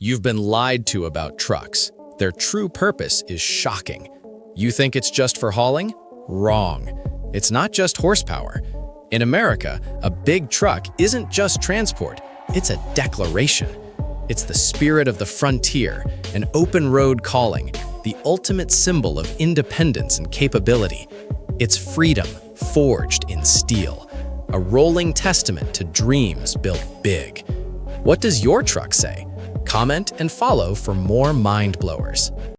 You've been lied to about trucks. Their true purpose is shocking. You think it's just for hauling? Wrong. It's not just horsepower. In America, a big truck isn't just transport, it's a declaration. It's the spirit of the frontier, an open road calling, the ultimate symbol of independence and capability. It's freedom forged in steel, a rolling testament to dreams built big. What does your truck say? Comment and follow for more mind blowers.